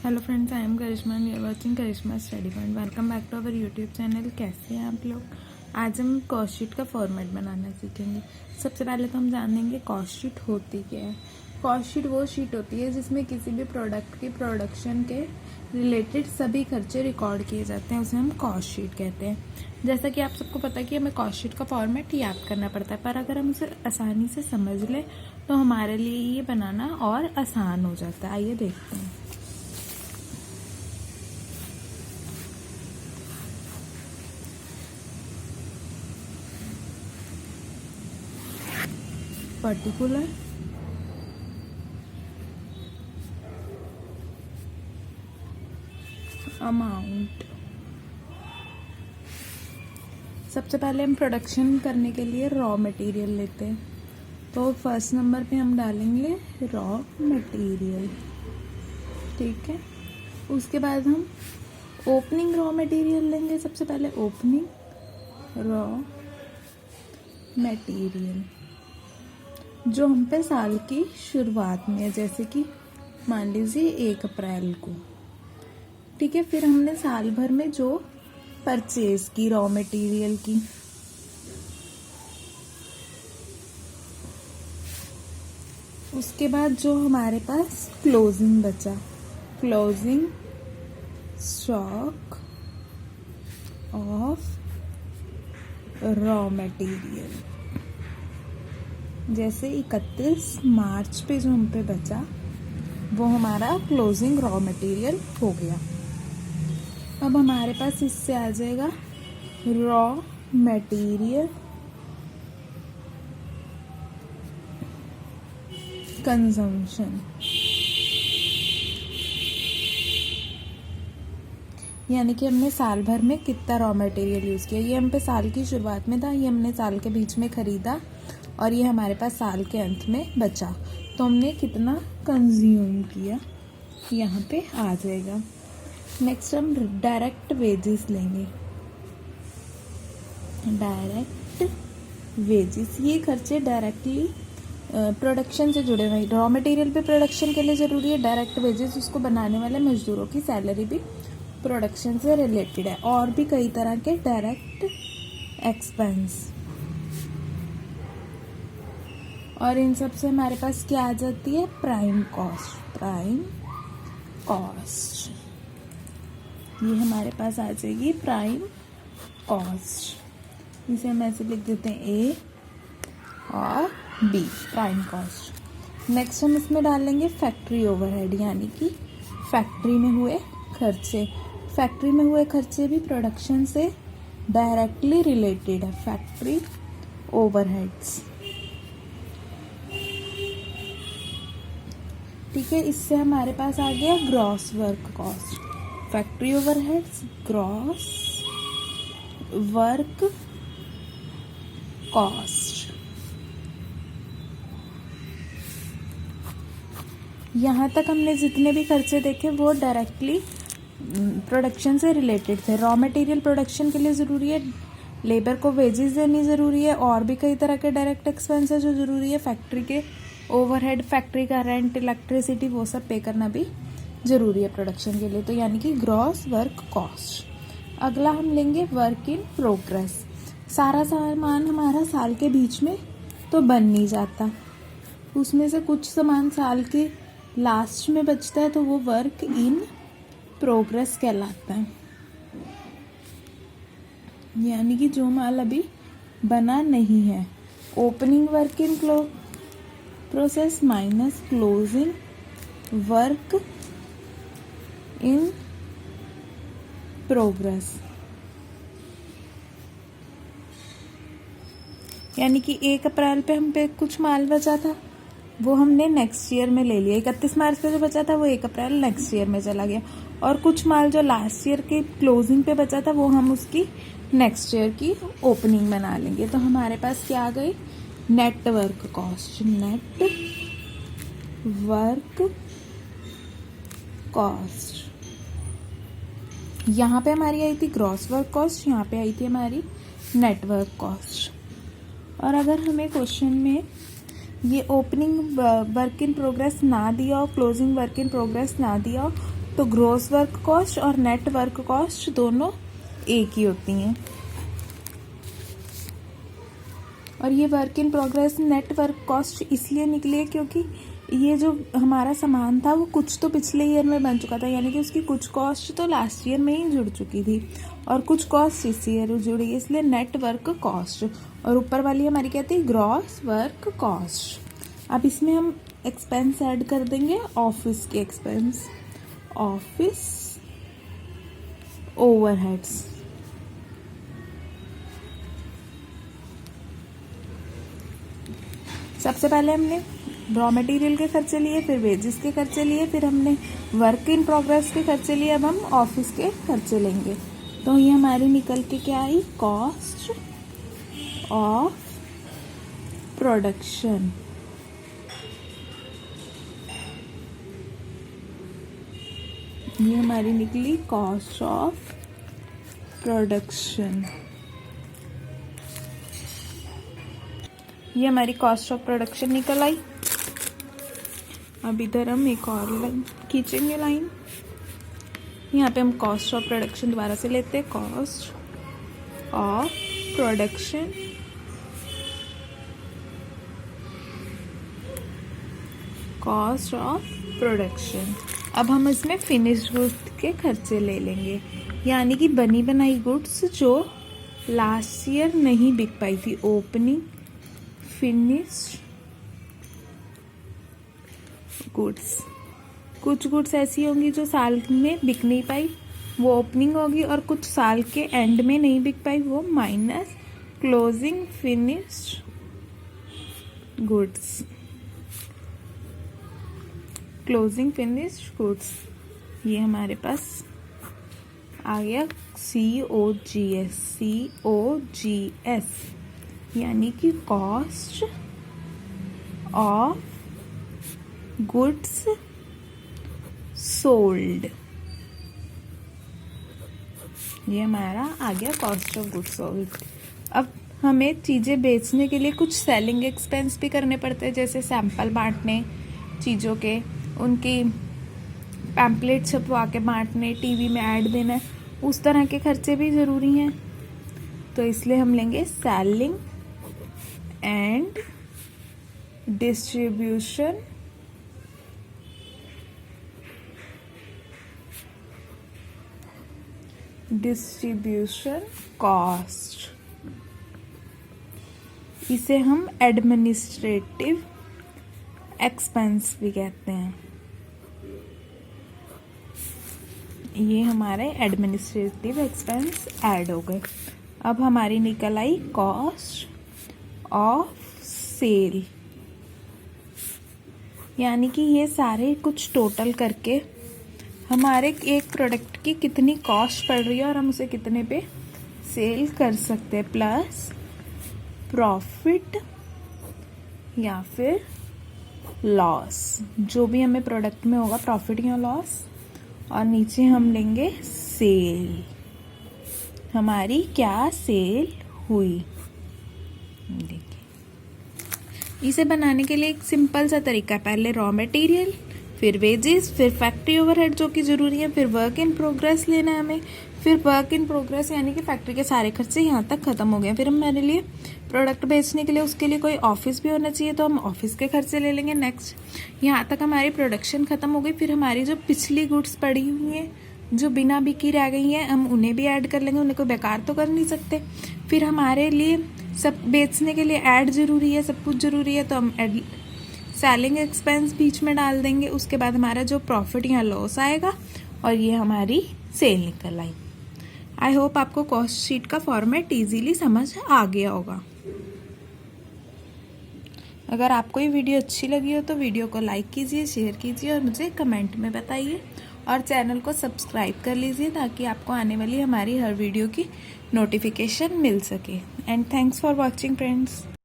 Hello friends, I am Karishma and you are watching Karishma study point. Welcome back to our YouTube channel. कैसे हैं आप लोग? आज हम कॉस्ट शीट का फॉर्मेट बनाना सीखेंगे। सबसे पहले तो हम जानेंगे कॉस्ट शीट होती क्या है। कॉस्ट शीट वो शीट होती है जिसमें किसी भी प्रोडक्ट की प्रोडक्शन के रिलेटेड सभी खर्चे रिकॉर्ड किए जाते हैं, उसे हम कॉस्ट शीट कहते हैं। जैसा कि आप सबको पता है कि हमें कॉस्ट शीट का फॉर्मेट याद करना पड़ता है, पर अगर हम उसे आसानी से समझ लें तो हमारे लिए ये बनाना और आसान हो जाता है। आइए देखते हैं। Particular amount. सबसे पहले हम प्रोडक्शन करने के लिए रॉ मटेरियल लेते हैं, तो फर्स्ट नंबर पे हम डालेंगे रॉ मटेरियल। ठीक है, उसके बाद हम ओपनिंग रॉ मटेरियल लेंगे। सबसे पहले ओपनिंग रॉ मटेरियल जो हम पे साल की शुरुआत में है, जैसे कि मान लीजिए 1 अप्रैल को। ठीक है, फिर हमने साल भर में जो परचेज की रॉ मटेरियल की, उसके बाद जो हमारे पास क्लोजिंग बचा, closing stock of raw material, जैसे 31 मार्च पे जो हम पे बचा वो हमारा क्लोजिंग रॉ मटेरियल हो गया। अब हमारे पास इससे आ जाएगा रॉ मटेरियल कंजम्पशन, यानी कि हमने साल भर में कितना रॉ मटेरियल यूज़ किया। ये हम पे साल की शुरुआत में था, ये हमने साल के बीच में खरीदा और ये हमारे पास साल के अंत में बचा, तो हमने कितना कंज्यूम किया यहाँ पे आ जाएगा। नेक्स्ट हम डायरेक्ट वेजेस लेंगे। डायरेक्ट वेजेस, ये खर्चे डायरेक्टली प्रोडक्शन से जुड़े हुए। रॉ मटेरियल भी प्रोडक्शन के लिए ज़रूरी है, डायरेक्ट वेजेस उसको बनाने वाले मजदूरों की सैलरी भी प्रोडक्शन से रिलेटेड है, और भी कई तरह के डायरेक्ट एक्सपेंस। और इन सब से हमारे पास क्या आ जाती है? Prime cost. प्राइम कॉस्ट ये हमारे पास आ जाएगी प्राइम कॉस्ट। इसे हम ऐसे लिख देते हैं ए और बी, प्राइम कॉस्ट। नेक्स्ट हम इसमें डालेंगे फैक्ट्री ओवरहेड, यानी कि फैक्ट्री में हुए खर्चे। फैक्ट्री में हुए खर्चे भी प्रोडक्शन से डायरेक्टली रिलेटेड है, फैक्ट्री ओवरहेड्स। ठीक है, इससे हमारे पास आ गया gross work cost. Factory overheads, gross work cost. यहाँ तक हमने जितने भी खर्चे देखे वो डायरेक्टली प्रोडक्शन से रिलेटेड थे। रॉ मटेरियल प्रोडक्शन के लिए ज़रूरी है, लेबर को वेजेस देनी ज़रूरी है, और भी कई तरह के डायरेक्ट एक्सपेंस है जो ज़रूरी है। फैक्ट्री के ओवरहेड, फैक्ट्री का रेंट, इलेक्ट्रिसिटी, वो सब पे करना भी ज़रूरी है प्रोडक्शन के लिए, तो यानी कि ग्रॉस वर्क कॉस्ट। अगला हम लेंगे वर्क इन प्रोग्रेस। सारा सामान हमारा साल के बीच में तो बन नहीं जाता, उसमें से कुछ सामान साल के लास्ट में बचता है, तो वो वर्क इन प्रोग्रेस कहलाता है, यानी कि जो माल अभी बना नहीं है। Opening work in process minus closing work in progress, यानी कि 1 अप्रैल पे हम पे कुछ माल बचा था वो हमने नेक्स्ट ईयर में ले लिया। 31 मार्च पे जो बचा था वो 1 अप्रैल नेक्स्ट ईयर में चला गया, और कुछ माल जो लास्ट ईयर के क्लोजिंग पे बचा था वो हम उसकी नेक्स्ट ईयर की ओपनिंग बना लेंगे। तो हमारे पास क्या आ गई? Net work cost. Net work cost यहाँ पे हमारी आई थी ग्रॉस वर्क कॉस्ट, यहाँ पे आई थी हमारी नेट वर्क कॉस्ट। और अगर हमें क्वेश्चन में ये ओपनिंग वर्क इन प्रोग्रेस ना दिया हो, क्लोजिंग वर्क इन प्रोग्रेस ना दिया हो, तो ग्रॉस वर्क कॉस्ट और नेट वर्क कॉस्ट दोनों एक ही होती हैं। और ये work in progress net work cost इसलिए निकली है क्योंकि ये जो हमारा सामान था वो कुछ तो पिछले ईयर में बन चुका था, यानी कि उसकी कुछ कॉस्ट तो लास्ट ईयर में ही जुड़ चुकी थी और कुछ कॉस्ट इस ईयर जुड़ी, इसलिए नेट वर्क कॉस्ट। और ऊपर वाली हमारी क्या थी, ग्रॉस वर्क कॉस्ट। अब इसमें हम एक्सपेंस ऐड कर देंगे, ऑफिस के एक्सपेंस, ऑफिस ओवरहेड्स। सबसे पहले हमने रॉ मटेरियल के खर्चे लिए, फिर वेजेस के खर्चे लिए, फिर हमने वर्क इन प्रोग्रेस के खर्चे लिए, अब हम ऑफिस के खर्चे लेंगे। तो ये हमारी निकल के क्या आई, कॉस्ट ऑफ प्रोडक्शन। ये हमारी निकली कॉस्ट ऑफ प्रोडक्शन। ये हमारी कॉस्ट ऑफ प्रोडक्शन निकल आई। अब इधर हम एक और लाइन खींचेंगे, लाइन यहाँ पे हम कॉस्ट ऑफ प्रोडक्शन दोबारा से लेते हैं, cost of production cost of production. अब हम इसमें फिनिश्ड गुड्स के खर्चे ले लेंगे, यानी कि बनी बनाई गुड्स जो लास्ट ईयर नहीं बिक पाई थी, ओपनिंग फिनिश्ड गुड्स। कुछ गुड्स ऐसी होंगी जो साल में बिक नहीं पाई, वो ओपनिंग होगी, और कुछ साल के एंड में नहीं बिक पाई, वो minus closing finished goods. Closing finished goods ये हमारे पास आ गया COGS, यानी कि कॉस्ट ऑफ गुड्स सोल्ड। ये हमारा आ गया कॉस्ट ऑफ गुड्स सोल्ड। अब हमें चीज़ें बेचने के लिए कुछ सेलिंग एक्सपेंस भी करने पड़ते हैं, जैसे सैंपल बांटने चीज़ों के, उनकी पैम्पलेट छपवा के बांटने, टीवी में ऐड देना, उस तरह के खर्चे भी ज़रूरी हैं। तो इसलिए हम लेंगे सेलिंग एंड डिस्ट्रीब्यूशन कॉस्ट। इसे हम एडमिनिस्ट्रेटिव एक्सपेंस भी कहते हैं। ये हमारे एडमिनिस्ट्रेटिव एक्सपेंस ऐड हो गए। अब हमारी निकल आई कॉस्ट ऑफ सेल, यानी कि ये सारे कुछ टोटल करके हमारे एक प्रोडक्ट की कितनी कॉस्ट पड़ रही है और हम उसे कितने पे सेल कर सकते हैं, प्लस प्रॉफिट या फिर लॉस, जो भी हमें प्रोडक्ट में होगा, प्रॉफिट या लॉस। और नीचे हम लेंगे सेल, हमारी क्या सेल हुई। देखिए, इसे बनाने के लिए एक सिंपल सा तरीका है, पहले रॉ मटेरियल, फिर वेजेस, फिर फैक्ट्री ओवरहेड जो कि ज़रूरी है, फिर वर्क इन प्रोग्रेस लेना है हमें, फिर वर्क इन प्रोग्रेस यानी कि फैक्ट्री के सारे खर्चे यहाँ तक खत्म हो गए। फिर हमारे लिए प्रोडक्ट बेचने के लिए उसके लिए कोई ऑफिस भी होना चाहिए, तो हम ऑफिस के खर्चे ले लेंगे। नेक्स्ट, यहाँ तक हमारी प्रोडक्शन खत्म हो गई, फिर हमारी जो पिछली गुड्स पड़ी हुई हैं जो बिना बिकी रह गई हैं, हम उन्हें भी ऐड कर लेंगे, उन्हें कोई बेकार तो कर नहीं सकते। फिर हमारे लिए सब बेचने के लिए ऐड ज़रूरी है, सब कुछ ज़रूरी है, तो हम सेलिंग एक्सपेंस बीच में डाल देंगे। उसके बाद हमारा जो प्रॉफिट या लॉस आएगा, और ये हमारी सेल निकल आई। आई होप आपको कॉस्ट शीट का फॉर्मेट इजीली समझ आ गया होगा। अगर आपको ये वीडियो अच्छी लगी हो तो वीडियो को लाइक कीजिए, शेयर कीजिए और मुझे कमेंट में बताइए, और चैनल को सब्सक्राइब कर लीजिए ताकि आपको आने वाली हमारी हर वीडियो की नोटिफिकेशन मिल सके। And thanks for watching friends.